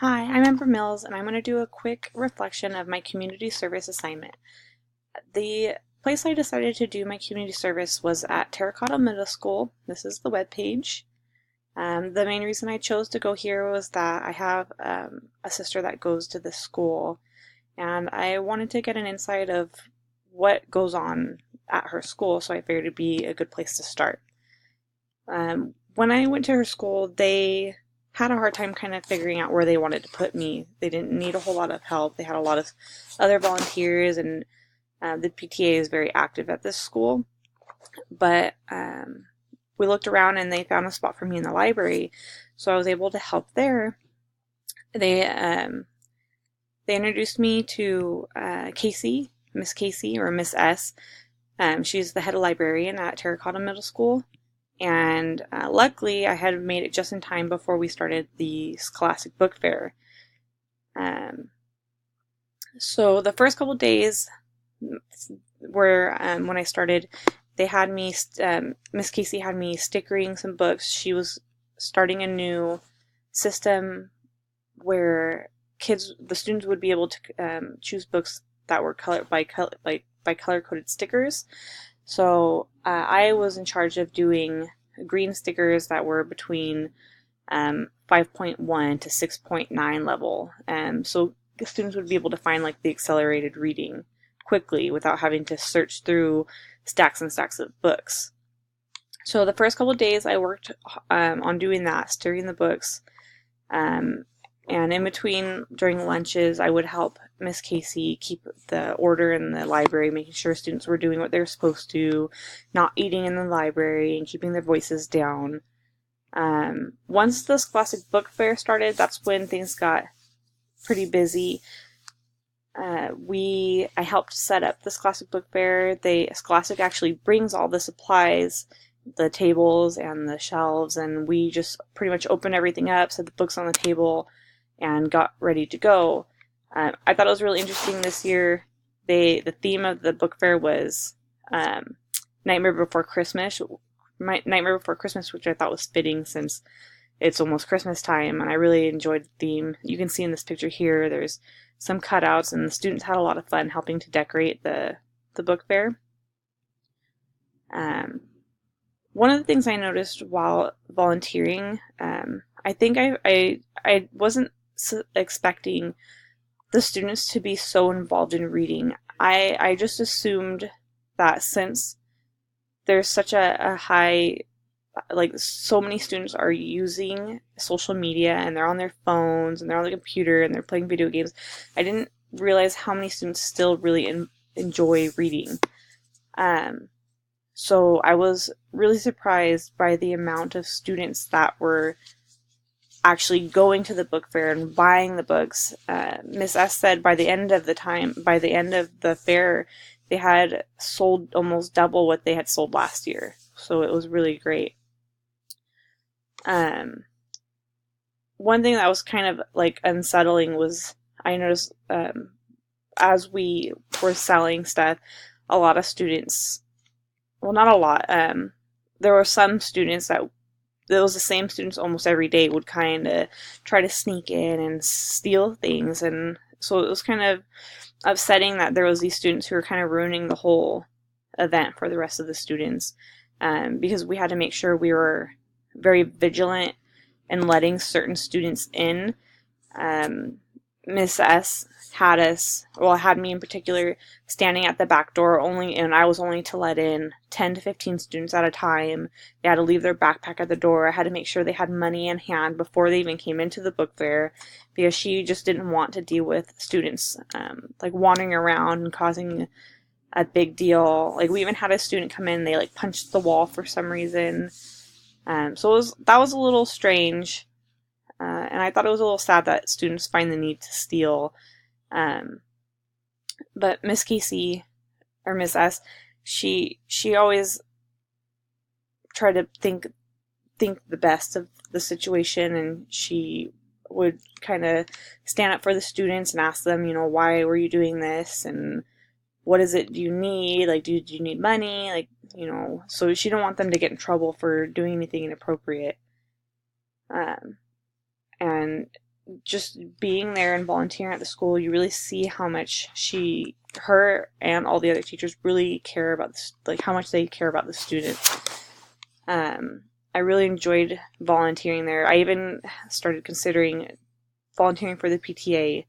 Hi, I'm Amber Mills, and I'm going to do a quick reflection of my community service assignment. The place I decided to do my community service was at Terracotta Middle School. This is the web page. The main reason I chose to go here was that I have a sister that goes to this school, and I wanted to get an insight of what goes on at her school, so I figured it'd be a good place to start. When I went to her school, they had a hard time kind of figuring out where they wanted to put me. They didn't need a whole lot of help. They had a lot of other volunteers, and the PTA is very active at this school. But we looked around and they found a spot for me in the library, so I was able to help there. They introduced me to Casey, Miss Casey, or Miss S. She's the head librarian at Terracotta Middle School. And luckily, I had made it just in time before we started the Scholastic Book Fair. So the first couple days were when I started, they had me, Miss Casey had me stickering some books. She was starting a new system where the students would be able to choose books that were by color coded stickers. So I was in charge of doing green stickers that were between 5.1 to 6.9 level. So the students would be able to find like the accelerated reading quickly without having to search through stacks and stacks of books. So the first couple of days I worked on doing that, stirring the books. And in between, during lunches, I would help Miss Casey keep the order in the library, making sure students were doing what they were supposed to, not eating in the library, and keeping their voices down. Once the Scholastic Book Fair started, that's when things got pretty busy. I helped set up the Scholastic Book Fair. Scholastic actually brings all the supplies, the tables and the shelves, and we just pretty much opened everything up, set the books on the table, and got ready to go. I thought it was really interesting this year. The theme of the book fair was Nightmare Before Christmas. Nightmare Before Christmas, which I thought was fitting since it's almost Christmas time, and I really enjoyed the theme. You can see in this picture here, there's some cutouts, and the students had a lot of fun helping to decorate the book fair. One of the things I noticed while volunteering, I think I wasn't expecting the students to be so involved in reading. I just assumed that since there's such a high, like so many students are using social media and they're on their phones and they're on the computer and they're playing video games, I didn't realize how many students still really enjoy reading. So I was really surprised by the amount of students that were actually going to the book fair and buying the books. Miss S said by the end of the fair, they had sold almost double what they had sold last year. So it was really great. One thing that was kind of like unsettling was I noticed as we were selling stuff, a lot of students, well, not a lot, there were some students that it was the same students almost every day would kind of try to sneak in and steal things, and so it was kind of upsetting that there was these students who were kind of ruining the whole event for the rest of the students, because we had to make sure we were very vigilant in letting certain students in. Miss S had me in particular standing at the back door only, and I was only to let in 10 to 15 students at a time. They had to leave their backpack at the door. I had to make sure they had money in hand before they even came into the book fair, because she just didn't want to deal with students like wandering around and causing a big deal. Like we even had a student come in, they like punched the wall for some reason. So that was a little strange. And I thought it was a little sad that students find the need to steal. But Miss Casey, or Miss S, she always tried to think the best of the situation, and she would kind of stand up for the students and ask them, why were you doing this, and what is it you need? Like, do you need money? Like, so she didn't want them to get in trouble for doing anything inappropriate. And just being there and volunteering at the school, you really see how much her and all the other teachers really care about this, like how much they care about the students. I really enjoyed volunteering there. I even started considering volunteering for the PTA.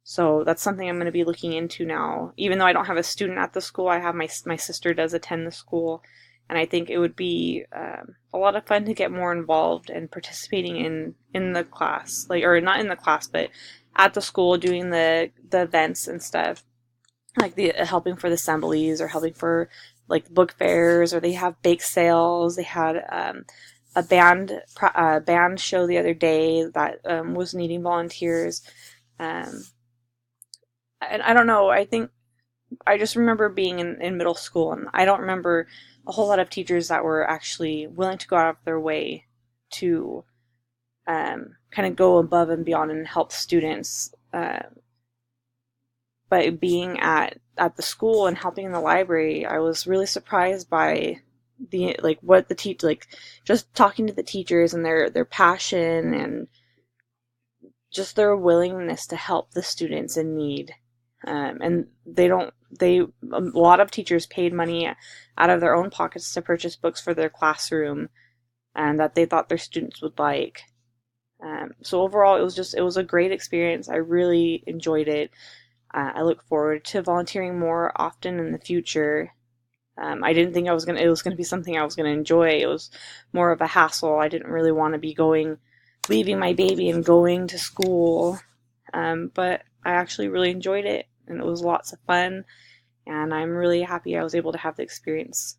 So that's something I'm going to be looking into now. Even though I don't have a student at the school, I have my sister does attend the school, and I think it would be a lot of fun to get more involved and participating in the class, like, or not in the class, but at the school doing the events and stuff, like the helping for the assemblies or helping for like book fairs, or they have bake sales. They had a band show the other day that was needing volunteers. And I don't know. I think I just remember being in middle school, and I don't remember a whole lot of teachers that were actually willing to go out of their way to kind of go above and beyond and help students. But being at the school and helping in the library, I was really surprised by just talking to the teachers and their passion and just their willingness to help the students in need. And a lot of teachers paid money out of their own pockets to purchase books for their classroom and that they thought their students would like. So overall, it was a great experience. I really enjoyed it. I look forward to volunteering more often in the future. I didn't think it was gonna be something I was gonna enjoy. It was more of a hassle. I didn't really want to be leaving my baby and going to school. But I actually really enjoyed it, and it was lots of fun, and I'm really happy I was able to have the experience.